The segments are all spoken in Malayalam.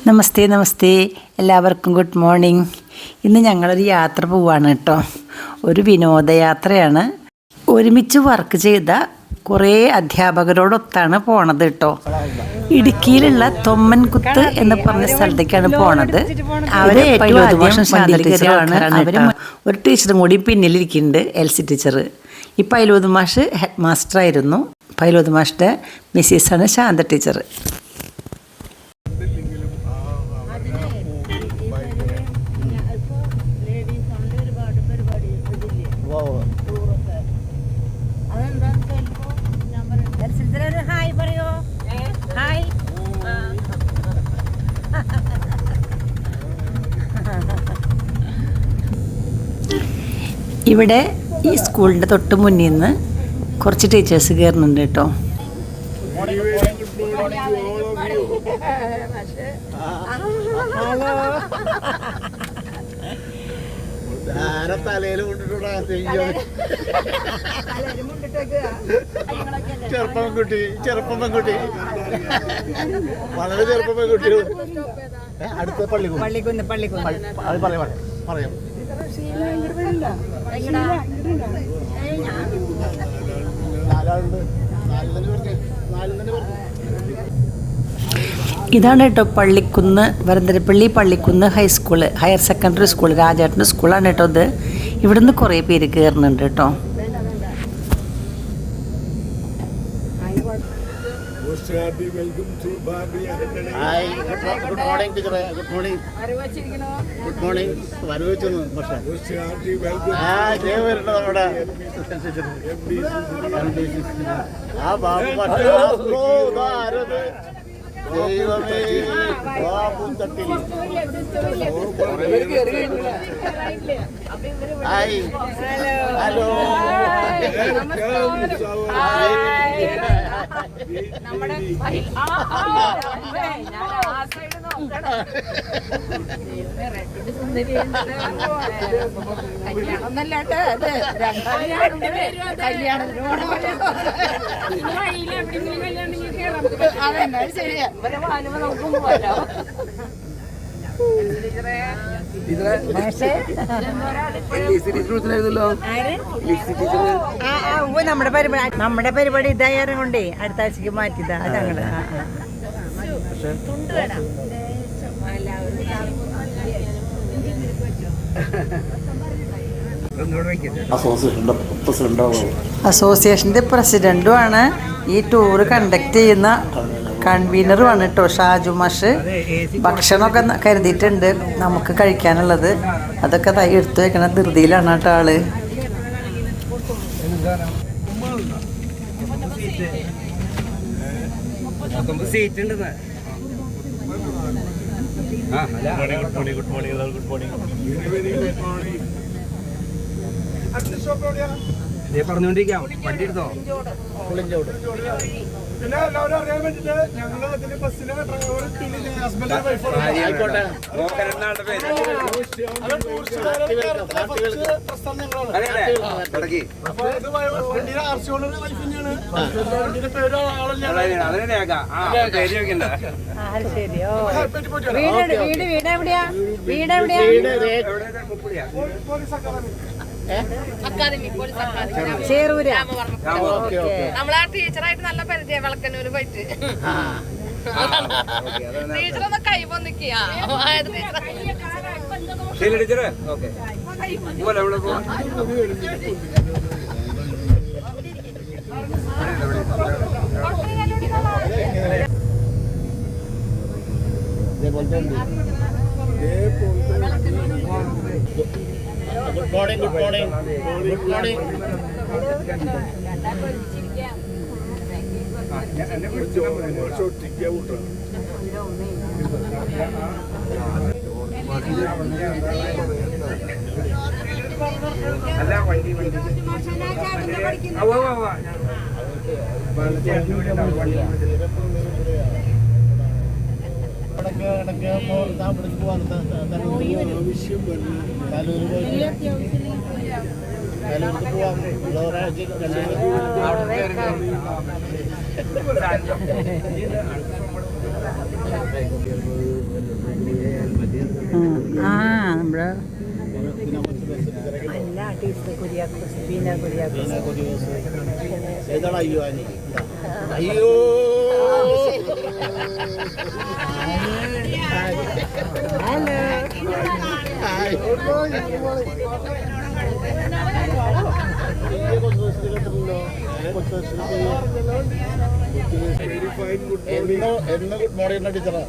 നമസ്തേ നമസ്തേ, എല്ലാവർക്കും ഗുഡ് മോർണിംഗ്. ഇന്ന് ഞങ്ങളൊരു യാത്ര പോവാണ് കേട്ടോ. ഒരു വിനോദയാത്രയാണ്. ഒരുമിച്ച് വർക്ക് ചെയ്ത കുറേ അധ്യാപകരോടൊത്താണ് പോണത് കേട്ടോ. ഇടുക്കിയിലുള്ള തൊമ്മൻകുത്ത് എന്ന് പറഞ്ഞ സ്ഥലത്തേക്കാണ് പോണത്. അവര് ഒരു ടീച്ചറും കൂടി പിന്നിലിരിക്കുന്നുണ്ട്, എൽസി ടീച്ചർ. ഈ പൈലോത് മാഷ് ഹെഡ് മാസ്റ്റർ ആയിരുന്നു. പൈലോത് മാഷിൻ്റെ മിസ്സസാണ് ശാന്ത ടീച്ചർ. ഇവിടെ ഈ സ്കൂളിൻ്റെ തൊട്ട് മുന്നിൽ നിന്ന് കുറച്ച് ടീച്ചേഴ്സ് കയറുന്നുണ്ട് കേട്ടോ. ചെറുപ്പം പെൺകുട്ടി വളരെ ചെറുപ്പം പെൺകുട്ടി. അടുത്ത പള്ളിക്കുന്ന് പറയാം. ഇതാണ് കേട്ടോ Pallikkunnu, Varantharappilly Pallikkunnu high school, higher secondary school, രാജേട്ടൻ്റെ സ്കൂളാണ് കേട്ടോ ഇത്. ഇവിടുന്ന് കുറേ പേര് കയറുന്നുണ്ട് കേട്ടോ. ദൈവമേ, ഹലോ, അതെന്നാ ശരിയാ. നമ്മുടെ പരിപാടി ഇതായാലും കൊണ്ടേ അടുത്ത ആഴ്ചക്ക് മാറ്റിയതാ. അതങ്ങനെ അസോസിയേഷൻ്റെ പ്രസിഡന്റുമാണ് ഈ ടൂറ് കണ്ടക്ട് ചെയ്യുന്ന കൺവീനറുമാണ് കേട്ടോ ഷാജു മാഷ്. ഭക്ഷണമൊക്കെ കരുതിയിട്ടുണ്ട് നമുക്ക് കഴിക്കാനുള്ളത്. അതൊക്കെ എടുത്തു വെക്കണ ധൃതിയിലാണ് കേട്ടോ ആള്. പറഞ്ഞോണ്ടിരിക്കാം. വണ്ടി എടുത്തോ? പിന്നെ എല്ലാവരും അറിയാൻ വേണ്ടിട്ട് ഞങ്ങൾ അതിന്റെ ബസ്സിലെ നമ്മളാ ടീച്ചറായിട്ട് നല്ല പരിചയം. വിളക്കന്നൂര് പോയിട്ട് ടീച്ചറൊന്ന് കൈ പൊന്നിക്കുക. Good morning. ഏതാണ് അയ്യോ ആനി? അയ്യോ എന്ന് ഗുഡ് മോർണിംഗ് ടീച്ചറാ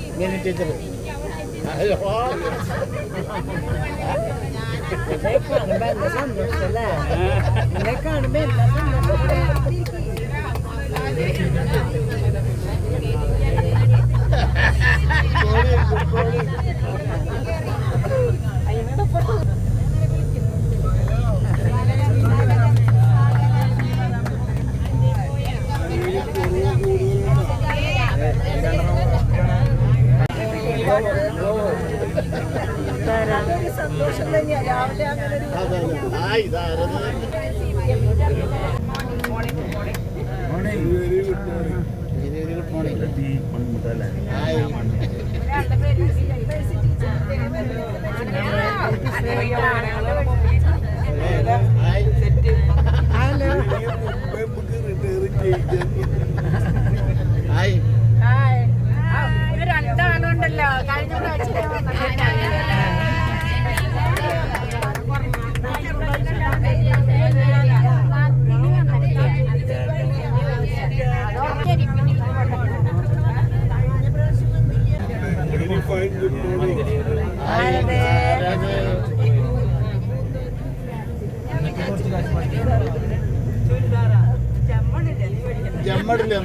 ഇങ്ങനെ ടീച്ചർ സന്തോഷം തന്നെയാ രാവിലെ അങ്ങനെ രണ്ടാളുണ്ടല്ലോ കഴിഞ്ഞ ജമ്മടില്ല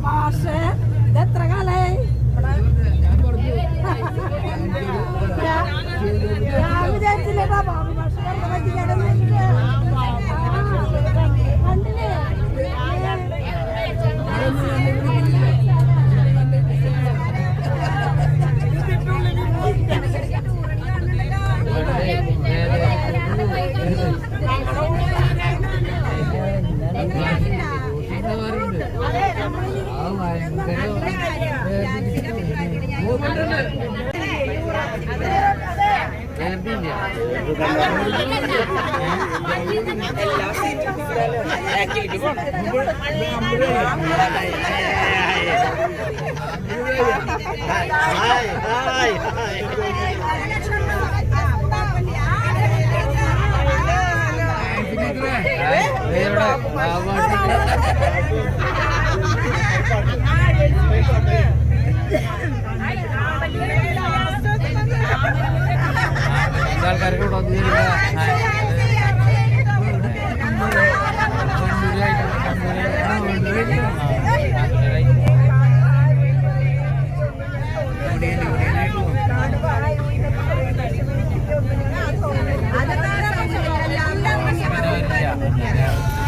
മാഷേ ഇതെത്ര കാലായി ഞാൻ വിചാരിച്ചില്ലേ ബാബാ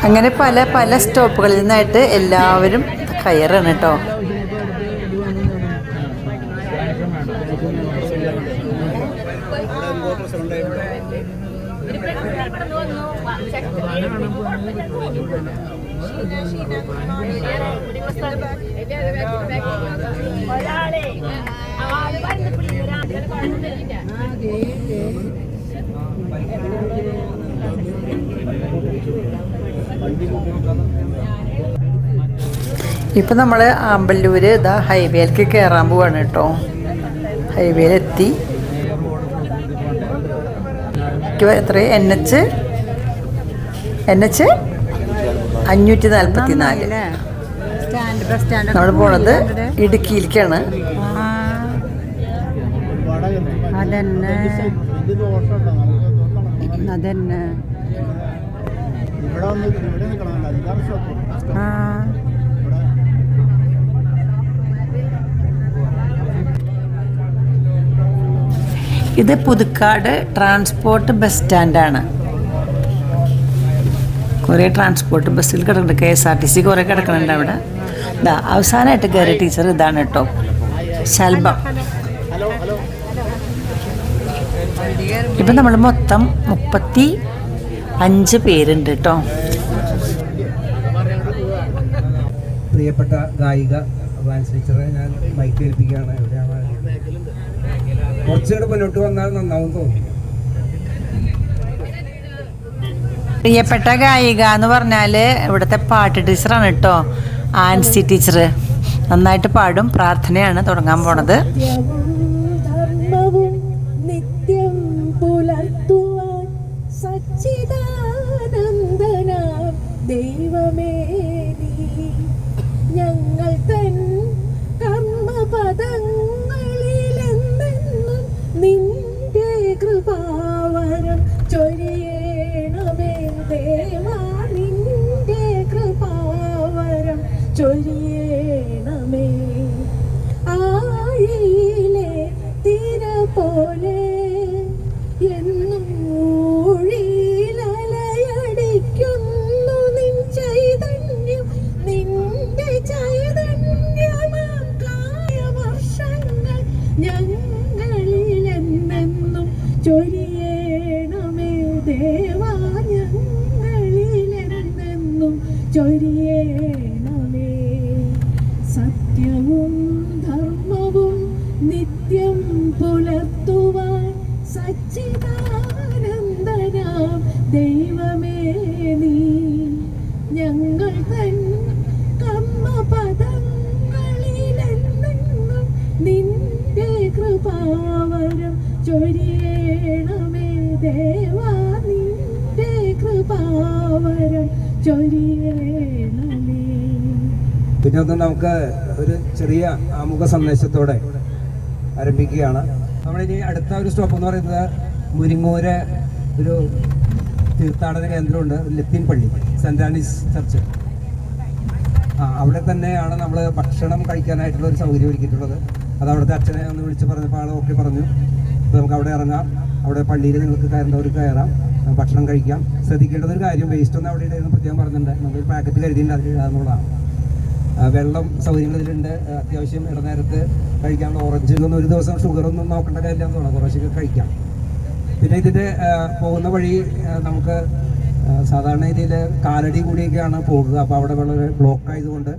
അങ്ങനെ പല പല സ്റ്റോപ്പുകളിൽ നിന്നായിട്ട് എല്ലാവരും കയറാണ് കേട്ടോ. ഇപ്പം നമ്മൾ ആമ്പല്ലൂർ ഇതാ ഹൈവേയിലേക്ക് കയറാൻ പോവാണ് കേട്ടോ. ഹൈവേയിലെത്തി. എത്ര NH 544. നമ്മൾ പോണത് ഇടുക്കിയിലേക്കാണ്. അതന്നെ ഇത് പുതുക്കാട് ട്രാൻസ്പോർട്ട് ബസ് സ്റ്റാൻഡാണ്. കുറേ ട്രാൻസ്പോർട്ട് ബസ്സിൽ കിടക്കുന്നുണ്ട്, KSRTC കുറേ കിടക്കുന്നുണ്ട് അവിടെ. ഇതാ അവസാനമായിട്ട് കയറിയ ടീച്ചർ ഇതാണ് കേട്ടോ, ശൽഭം. ഇപ്പം നമ്മൾ മൊത്തം 35 പേരുണ്ട് കേട്ടോ. പ്രിയപ്പെട്ട ഗായിക വാൻസ് ടീച്ചറെ ഞാൻ മൈക്ക് ഏൽപ്പിക്കുകയാണ്. എവിടെയാണ്? കുറച്ചുകൂടെ മുന്നോട്ട് വന്നാൽ നന്നാവും തോന്നി. പ്രിയപ്പെട്ട ഗായിക എന്ന് പറഞ്ഞാൽ ഇവിടുത്തെ പാട്ട് ടീച്ചറാണ് കേട്ടോ, ആൻസി ടീച്ചർ. നന്നായിട്ട് പാടും. പ്രാർത്ഥനയാണ് തുടങ്ങാൻ പോണത്. ധർമ്മവും നിത്യം പുലർത്തുവാൻ സച്ചിദാനന്ദനാം ദൈവമേ നീ ഞങ്ങൾ തൻ കർമ്മപദങ്ങളിലെന്നെന്നും നിന്റെ കൃപാവരം ചൊരിയണമേ ദേവാ, നിന്റെ കൃപാവരം ചൊരിയണമേ. ആഴിയിലെ തിര പോലെ എന്നും ഊഴിയിലലയടിക്കുന്നു നിൻ ചൈതന്യം, നിന്റെ ചൈതന്യമാം കായവർഷങ്ങൾ ഞങ്ങളിലെന്നെന്നും ചൊരിയണമേ ദേവാ, ഞങ്ങളിലെന്നെന്നും ചൊരിയണമേ. സത്യവും ധർമ്മവും നിത്യം പുലർത്തുവാൻ സച്ചിദാനന്ദനാം ദൈവമേ നീ ഞങ്ങൾ തൻ കർമ്മപദങ്ങളിലെന്നെന്നും നിന്റെ കൃപാവരം ചൊരിയണമേ ദേവാ, നിന്റെ കൃപാവരം ചൊരിയണമേ. പിന്നെ ഒന്ന് നമുക്ക് ഒരു ചെറിയ ആമുഖ സന്ദേശത്തോടെ ആരംഭിക്കുകയാണ്. നമ്മളിനി അടുത്ത ഒരു സ്റ്റോപ്പ് എന്ന് പറയുന്നത് മുരിങ്ങൂര് ഒരു തീർത്ഥാടന കേന്ദ്രമുണ്ട്, ലത്തീൻ പള്ളി, സെൻറ് ആനീസ് ചർച്ച്. അവിടെ തന്നെയാണ് നമ്മൾ ഭക്ഷണം കഴിക്കാനായിട്ടുള്ള ഒരു സൗകര്യം ഒരുക്കിയിട്ടുള്ളത്. അത് അവിടുത്തെ അച്ഛനെ ഒന്ന് വിളിച്ച് പറഞ്ഞപ്പോൾ ആൾ ഓക്കെ പറഞ്ഞു. അപ്പോൾ നമുക്ക് അവിടെ ഇറങ്ങാം. അവിടെ പള്ളിയിൽ നിങ്ങൾക്ക് കയറേണ്ടവർ കയറാം, ഭക്ഷണം കഴിക്കാം. ശ്രദ്ധിക്കേണ്ടത് ഒരു കാര്യം, വേസ്റ്റ് ഒന്നും അവിടെ ഇടുന്ന പ്രത്യേകം പറഞ്ഞിട്ടുണ്ട്. നമ്മളൊരു പാക്കറ്റ് കരുതിയിട്ടുണ്ട്, അതിൽ ഇടാന്നുള്ളതാണ്. വെള്ളം സൗകര്യങ്ങൾ ഇതിലുണ്ട്. അത്യാവശ്യം ഇടനേരത്ത് കഴിക്കാനുള്ള ഓറഞ്ച് ഒന്നും ഒരു ദിവസം ഷുഗറൊന്നും നോക്കേണ്ട കാര്യമില്ലാന്ന് തോന്നാം, കുറച്ചൊക്കെ കഴിക്കാം. പിന്നെ ഇതിൻ്റെ പോകുന്ന വഴി നമുക്ക് സാധാരണ രീതിയിൽ കാലടി കൂടിയൊക്കെയാണ് പോകുക. അപ്പോൾ അവിടെ വളരെ ബ്ലോക്ക് ആയതുകൊണ്ട്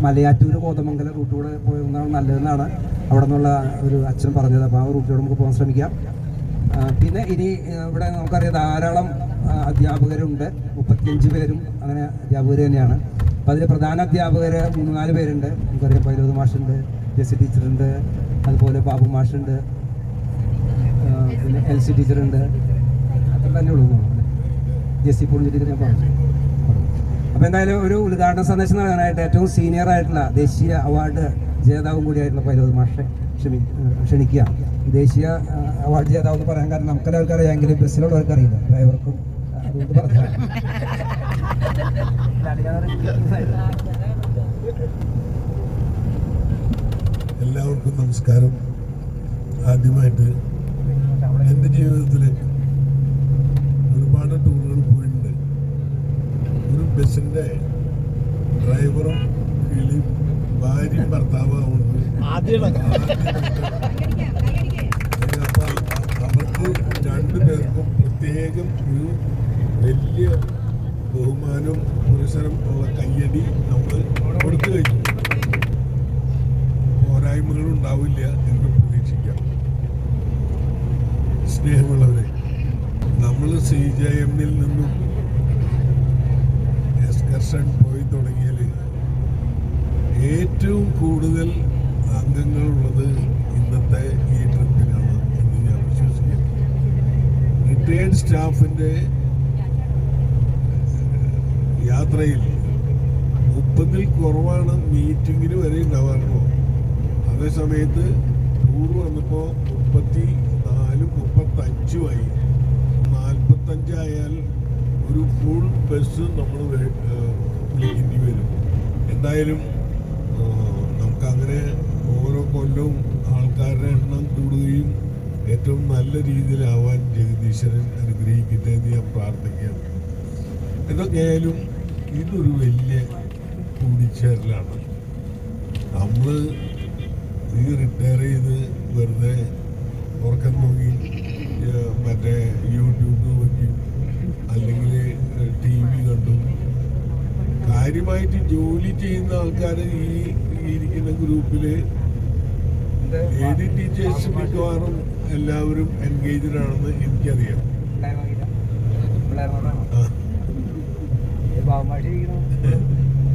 മലയാറ്റൂർ കോതമംഗലം റൂട്ടിലൂടെ പോകുന്നതാണ് നല്ലതെന്നാണ് അവിടെ നിന്നുള്ള ഒരു അച്ഛൻ പറഞ്ഞത്. അപ്പോൾ ആ റൂട്ടിലൂടെ നമുക്ക് പോകാൻ ശ്രമിക്കാം. പിന്നെ ഇനി ഇവിടെ നമുക്കറിയാം ധാരാളം അധ്യാപകരുണ്ട്, 35 പേരും അങ്ങനെ അധ്യാപകർ തന്നെയാണ്. അപ്പോൾ അതിൽ പ്രധാന അധ്യാപകർ 3-4 പേരുണ്ട്. നമുക്കറിയാം പൈലോത് മാഷുണ്ട്, ജെസ്സി ടീച്ചറുണ്ട്, അതുപോലെ ബാബു മാഷുണ്ട്, പിന്നെ LC ടീച്ചറുണ്ട്. അത്ര തന്നെ ഉള്ളൂ, ജെസ്സി പൊളിഞ്ഞ ടീച്ചർ ഞാൻ പറഞ്ഞു. അപ്പോൾ എന്തായാലും ഒരു ഉദ്ഘാടന സന്ദേശം നൽകാനായിട്ട് ഏറ്റവും സീനിയർ ആയിട്ടുള്ള ദേശീയ അവാർഡ് ജേതാവും കൂടിയായിട്ടുള്ള പൈലോത് മാഷെ ക്ഷണിക്കുക. ദേശീയ അവാർഡ് ജേതാവ് എന്ന് പറയാൻ കാരണം നമുക്കെല്ലാവർക്കും അറിയാമെങ്കിലും ബസ്സിലുള്ളവർക്ക് അറിയില്ല, ഡ്രൈവർക്കും. അതുകൊണ്ട് പറഞ്ഞു. എല്ലാവർക്കും നമസ്കാരം. ആദ്യമായിട്ട് എൻ്റെ ജീവിതത്തിൽ ഒരുപാട് ടൂറുകൾ പോയിട്ടുണ്ട്. ഒരു ബസ്സിൻ്റെ ഡ്രൈവറും കിളിയും ഭാര്യയും ഭർത്താവാവുന്നത് അപ്പോൾ അവർക്ക് 2 പേർക്കും പ്രത്യേകം ഒരു വലിയ ബഹുമാനവും പുരസ്കാരം ഉള്ള കയ്യടി നമ്മൾ കൊടുത്തു കഴിഞ്ഞു. പോരായ്മകളുണ്ടാവില്ല എന്ന് പ്രതീക്ഷിക്കാം. സ്നേഹമുള്ളവരെ, നമ്മൾ CJMൽ നിന്നും എക്സ്കർഷൻ പോയി തുടങ്ങിയാൽ ഏറ്റവും കൂടുതൽ അംഗങ്ങളുള്ളത് ഇന്നത്തെ ഈ ട്രിപ്പിനാണ് എന്ന് ഞാൻ വിശ്വസിക്കുന്നു. റിട്ടയേർഡ് സ്റ്റാഫിൻ്റെ യാത്രയിൽ 30-ൽ കുറവാണ് മീറ്റിങ്ങിന് വരെ ഉണ്ടാവാറുള്ളൂ. അതേസമയത്ത് ടൂർ വന്നപ്പോൾ 34-35 ആയി. 45 ആയാൽ ഒരു ഫുൾ ബസ് നമ്മൾ വിളിക്കേണ്ടി വരും. എന്തായാലും നമുക്കങ്ങനെ ഓരോ കൊല്ലവും ആൾക്കാരുടെ എണ്ണം കൂടുകയും ഏറ്റവും നല്ല രീതിയിലാവാൻ ജഗദീശ്വരൻ അനുഗ്രഹിക്കട്ടെ എന്ന് ഞാൻ പ്രാർത്ഥിക്കുകയാണ്. എന്തൊക്കെയായാലും ഇതൊരു വലിയ കൂടിച്ചേരലാണ്. നമ്മൾ ഈ റിട്ടയർ ചെയ്ത് വെറുതെ ഉറക്കം നോക്കി മറ്റേ യൂട്യൂബ് നോക്കി അല്ലെങ്കിൽ TV കണ്ടു കാര്യമായിട്ട് ജോലി ചെയ്യുന്ന ആൾക്കാർ ഈ ഇരിക്കുന്ന ഗ്രൂപ്പിൽ ലേഡി ടീച്ചേഴ്സ് മിക്കവാറും എല്ലാവരും എൻഗേജ്ഡ് ആണെന്ന് എനിക്കറിയാം.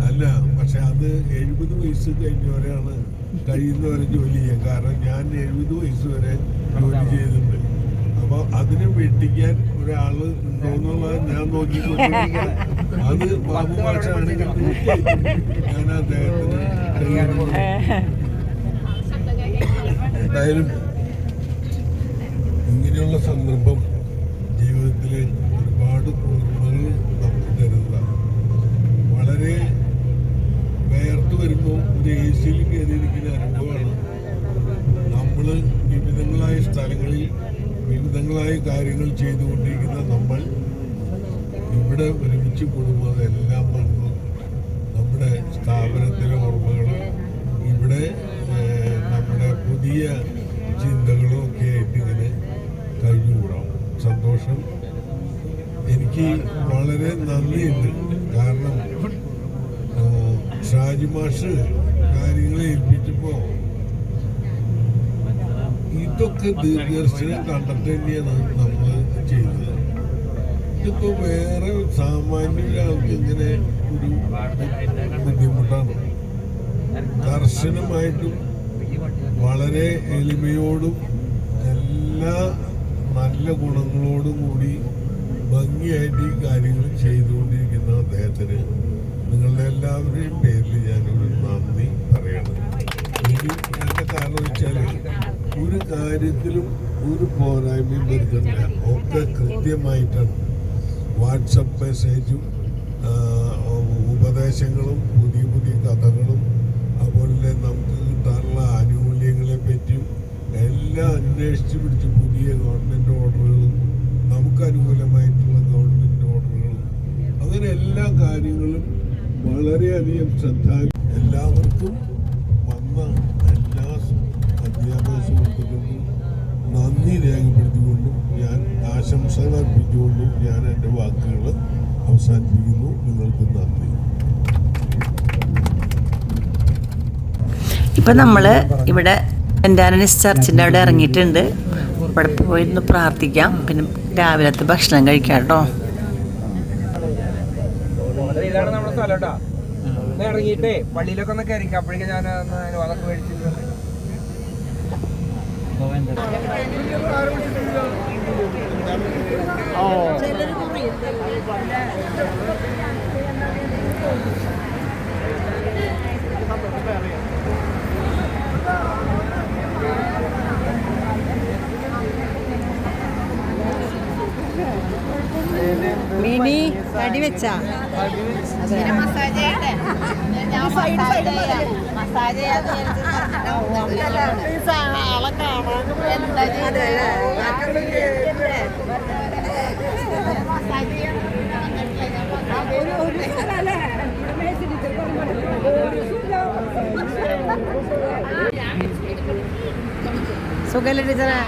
അല്ല, പക്ഷെ അത് 70 വയസ്സ് കഴിഞ്ഞവരെയാണ് കഴിയുന്നവരെ ജോലി ചെയ്യാൻ. കാരണം ഞാൻ 70 വയസ്സ് വരെ ജോലി ചെയ്തിട്ടുണ്ട്. അപ്പോൾ അതിനെ വെട്ടിക്കാൻ ഒരാൾ ഉണ്ടോന്നുള്ളത് ഞാൻ നോക്കിക്കൊണ്ടിരിക്കുന്നത്. അത് ബാബു ഭാഷ ആണെങ്കിൽ ഞാൻ അദ്ദേഹത്തിന് എന്തായാലും ഇങ്ങനെയുള്ള സന്ദർഭം ജീവിതത്തിൽ ഒരുപാട് ഓർമ്മകൾ നമുക്ക് തരുന്നതാണ്. വളരെ വേർത്ത് വരുമ്പോൾ ഒരു AC-യിൽ കയറിയിരിക്കുന്ന അനുഭവമാണ്. നമ്മൾ വിവിധങ്ങളായ സ്ഥലങ്ങളിൽ വിവിധങ്ങളായ കാര്യങ്ങൾ ചെയ്തുകൊണ്ടിരിക്കുന്ന നമ്മൾ ഇവിടെ ഒരുമിച്ച് കൂടുമ്പോൾ എല്ലാം വന്ന് നമ്മുടെ സ്ഥാപനത്തിലെ ഓർമ്മകളും ഇവിടെ നമ്മുടെ പുതിയ ചിന്തകളും ഒക്കെ ആയിട്ട് ഇങ്ങനെ കഴിഞ്ഞുകൂടാം. സന്തോഷം. എനിക്ക് വളരെ നന്ദിയുണ്ട്. കാരണം ഷാജി മാഷ് കാര്യങ്ങൾ ഏൽപ്പിച്ചപ്പോൾ ഇതൊക്കെ ദീർഘദർശനം കണ്ടിട്ട് തന്നെയാണ് നമ്മൾ ചെയ്തത്. ഇതിപ്പോൾ വേറെ സാമാന്യ ആൾക്ക് ഇങ്ങനെ ഒരു ബുദ്ധിമുട്ടാണ്. കർശനമായിട്ടും വളരെ എളിമയോടും എല്ലാ നല്ല ഗുണങ്ങളോടും കൂടി ഭംഗിയായിട്ട് ഈ കാര്യങ്ങൾ ചെയ്തുകൊണ്ടിരിക്കുന്ന അദ്ദേഹത്തിന് നിങ്ങളുടെ എല്ലാവരുടെയും പേരിൽ ഞാനൊരു നന്ദി പറയണം. എനിക്ക് എൻ്റെ കാരണം വെച്ചാൽ ഒരു കാര്യത്തിലും ഒരു പോരായ്മയും വരുന്നില്ല. ഒക്കെ കൃത്യമായിട്ടാണ് വാട്സപ്പ് മെസ്സേജും ഉപദേശങ്ങളും പുതിയ പുതിയ കഥകളും അതുപോലെ നമുക്ക് കിട്ടാനുള്ള ആനുകൂല്യങ്ങളെ പറ്റിയും എല്ലാം അന്വേഷിച്ച് പിടിച്ച് പുതിയ ഗവൺമെൻറ് ഓർഡറുകളും നമുക്ക് അനുകൂലമായിട്ടുള്ള ഗവൺമെൻറ് ഓർഡറുകളും അങ്ങനെ എല്ലാ കാര്യങ്ങളും വളരെയധികം ശ്രദ്ധ. എല്ലാവർക്കും വന്ന എല്ലാ അധ്യാപക സുഹൃത്തുക്കൾക്കും നന്ദി രേഖപ്പെടുത്തിക്കൊണ്ടും ഞാൻ ആശംസകൾ അർപ്പിച്ചുകൊണ്ടും ഞാൻ എൻ്റെ വാക്കുകൾ അവസാനിപ്പിക്കുന്നു. നിങ്ങൾക്ക് നന്ദി. ഇപ്പം നമ്മൾ ഇവിടെ സെൻറ് ആൻ്റണീസ് ചർച്ചിൻ്റെ അവിടെ ഇറങ്ങിയിട്ടുണ്ട്. ഇവിടെ പോയിരുന്ന് പ്രാർത്ഥിക്കാം, പിന്നെ രാവിലത്തെ ഭക്ഷണം കഴിക്കാം കേട്ടോ. ഇതാണ് നമ്മുടെ സ്ഥലം കേട്ടോ. ഇറങ്ങിയിട്ടേ പള്ളിയിലൊക്കെ ഒന്ന് കയറിക്കാം. അപ്പോഴേക്കും ഞാൻ അതൊക്കെ മേടിച്ചിട്ട് മിനി അടി വെച്ചാ മസാജ് ചെയ്യട്ടെ. ഞാൻ മസാജ് സുഖല്ലേ ടീച്ചറെ?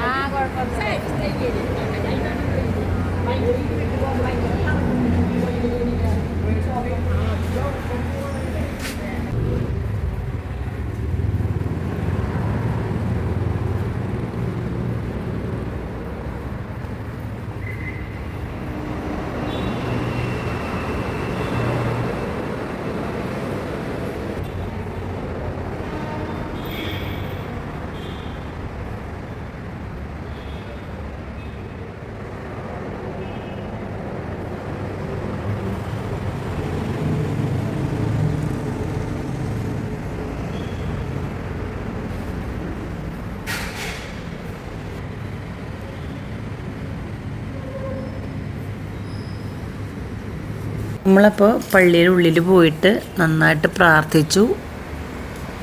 നമ്മളപ്പോൾ പള്ളിയുടെ ഉള്ളിൽ പോയിട്ട് നന്നായിട്ട് പ്രാർത്ഥിച്ചു.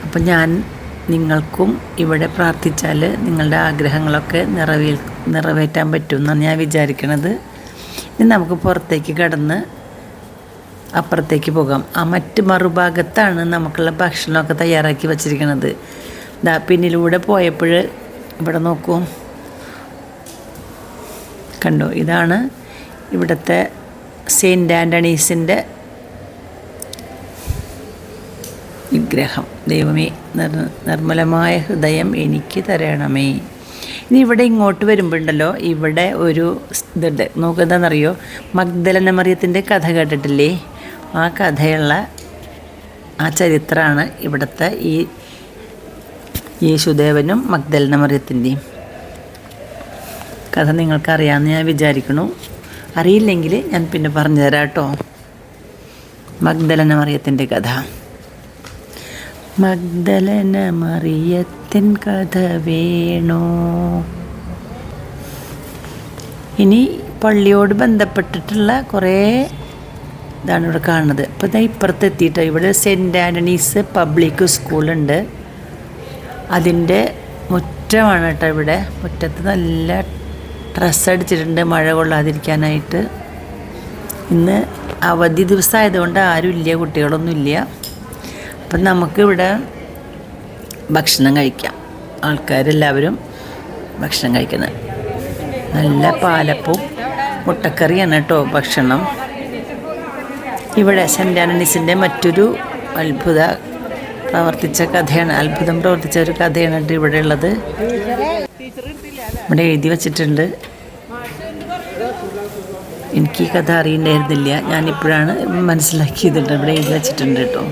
അപ്പം ഞാൻ നിങ്ങൾക്കും ഇവിടെ പ്രാർത്ഥിച്ചാൽ നിങ്ങളുടെ ആഗ്രഹങ്ങളൊക്കെ നിറവേറ്റാൻ പറ്റുമെന്നാണ് ഞാൻ വിചാരിക്കണത്. ഇനി നമുക്ക് പുറത്തേക്ക് കിടന്ന് അപ്പുറത്തേക്ക് പോകാം. ആ മറ്റ് മറുഭാഗത്താണ് നമുക്കുള്ള ഭക്ഷണമൊക്കെ തയ്യാറാക്കി വച്ചിരിക്കുന്നത്. പിന്നിലൂടെ പോയപ്പോൾ ഇവിടെ നോക്കൂ, കണ്ടോ, ഇതാണ് ഇവിടുത്തെ സെയിൻറ്റ് ആൻ്റണീസിൻ്റെ വിഗ്രഹം. ദൈവമേ, നിർമ്മലമായ ഹൃദയം എനിക്ക് തരണമേ. ഇനി ഇവിടെ ഇങ്ങോട്ട് വരുമ്പോഴുണ്ടല്ലോ, ഇവിടെ ഒരു ഇതുണ്ട്, നോക്കുന്നതെന്നറിയോ, മഗ്ദലന മറിയത്തിൻ്റെ കഥ കേട്ടിട്ടില്ലേ? ആ കഥയുള്ള ആ ചരിത്രമാണ് ഇവിടുത്തെ ഈ യേശുദേവനും മഗ്ദലന മറിയത്തിൻ്റെയും കഥ. നിങ്ങൾക്കറിയാമെന്ന് ഞാൻ വിചാരിക്കണു. അറിയില്ലെങ്കിൽ ഞാൻ പിന്നെ പറഞ്ഞുതരാം കേട്ടോ. മഗ്ദലന മറിയത്തിൻ്റെ കഥ. മഗ്ദലന മറിയത്തിൻ കഥ വേണോ. ഇനി പള്ളിയോട് ബന്ധപ്പെട്ടിട്ടുള്ള കുറേ ഇതാണ് ഇവിടെ കാണുന്നത്. അപ്പോൾ ഇതാ ഇപ്പുറത്ത് എത്തിയിട്ട് ഇവിടെ സെൻറ്റ് ആൻ്റണീസ് പബ്ലിക് സ്കൂളുണ്ട്. അതിൻ്റെ മുറ്റമാണ് കേട്ടോ ഇവിടെ. മുറ്റത്ത് നല്ല ഡ്രസ്സ് അടിച്ചിട്ടുണ്ട് മഴ കൊള്ളാതിരിക്കാനായിട്ട്. ഇന്ന് അവധി ദിവസമായതുകൊണ്ട് ആരുമില്ല, കുട്ടികളൊന്നുമില്ല. അപ്പം നമുക്കിവിടെ ഭക്ഷണം കഴിക്കാം. ആൾക്കാരെല്ലാവരും ഭക്ഷണം കഴിക്കുന്നത്. നല്ല പാലപ്പവും മുട്ടക്കറിയാണ് കേട്ടോ ഭക്ഷണം. ഇവിടെ സെൻറ്റ് ആൻ്റണീസിൻ്റെ മറ്റൊരു അത്ഭുതം പ്രവർത്തിച്ച ഒരു കഥയാണ് കേട്ടോ ഇവിടെ ഉള്ളത്. ഇവിടെ എഴുതി വച്ചിട്ടുണ്ട്. എനിക്ക് ഈ കഥ അറിയണ്ടായിരുന്നില്ല, ഞാനിപ്പോഴാണ് മനസ്സിലാക്കിയതുണ്ട്. ഇവിടെ എഴുതി വച്ചിട്ടുണ്ട് കേട്ടോ.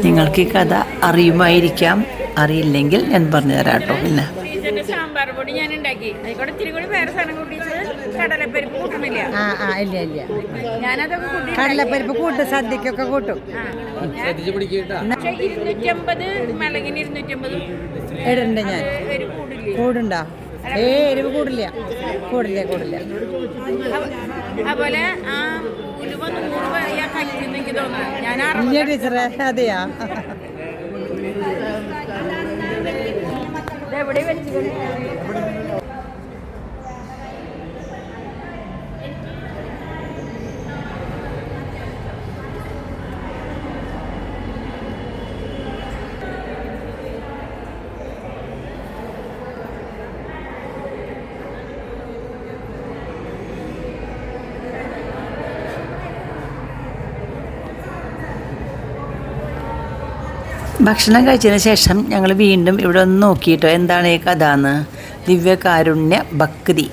നിങ്ങൾക്ക് ഈ കഥ അറിയുമായിരിക്കാം, അറിയില്ലെങ്കിൽ ഞാൻ പറഞ്ഞുതരാം കേട്ടോ. പിന്നെ സാമ്പാർ പൊടി ഞാൻ ഉണ്ടാക്കി, അതിക്കൂടെ ഇത്തിരി കൂടി വേറെ സാധനം കൂട്ടിയിട്ട് കടലപ്പരിപ്പ് കൂട്ടണില്ല. ഇല്ല ഞാനതൊക്കെ കൂട്ടി കടലപ്പരിപ്പ് കൂട്ടും, സദ്യക്കൊക്കെ കൂട്ടും. 250 മിളകിന് 250 ഇടണ്ട ഞാൻ. കൂടുണ്ടോ? എരിവ് കൂടില്ല. അതുപോലെ ആ ഉലുവ 100 പറയാ കഴിക്കുന്ന എനിക്ക് തോന്നുന്നു. ഞാൻ ഇല്ല ടീച്ചറെ, അതെയാ? എവിടെ വെച്ച് ഭക്ഷണം കഴിച്ചതിന് ശേഷം ഞങ്ങൾ വീണ്ടും ഇവിടെ ഒന്ന് നോക്കിയിട്ടോ, എന്താണ് ഈ കഥ എന്ന്. ദിവ്യകാരുണ്യ ഭക്തി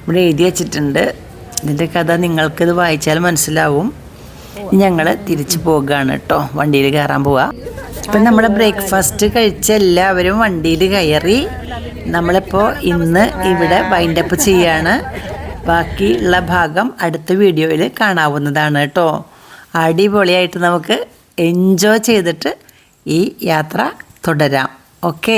ഇവിടെ എഴുതി വച്ചിട്ടുണ്ട്. ഇതിൻ്റെ കഥ നിങ്ങൾക്കിത് വായിച്ചാൽ മനസ്സിലാവും. ഞങ്ങൾ തിരിച്ചു പോകുകയാണ് കേട്ടോ, വണ്ടിയിൽ കയറാൻ പോവുക. ഇപ്പം നമ്മുടെ ബ്രേക്ക്ഫാസ്റ്റ് കഴിച്ച എല്ലാവരും വണ്ടിയിൽ കയറി. നമ്മളിപ്പോൾ ഇന്ന് ഇവിടെ വൈൻഡപ്പ് ചെയ്യാണ്. ബാക്കിയുള്ള ഭാഗം അടുത്ത വീഡിയോയിൽ കാണാവുന്നതാണ് കേട്ടോ. അടിപൊളിയായിട്ട് നമുക്ക് എൻജോയ് ചെയ്തിട്ട് ഈ യാത്ര തുടരാം. ഓക്കേ.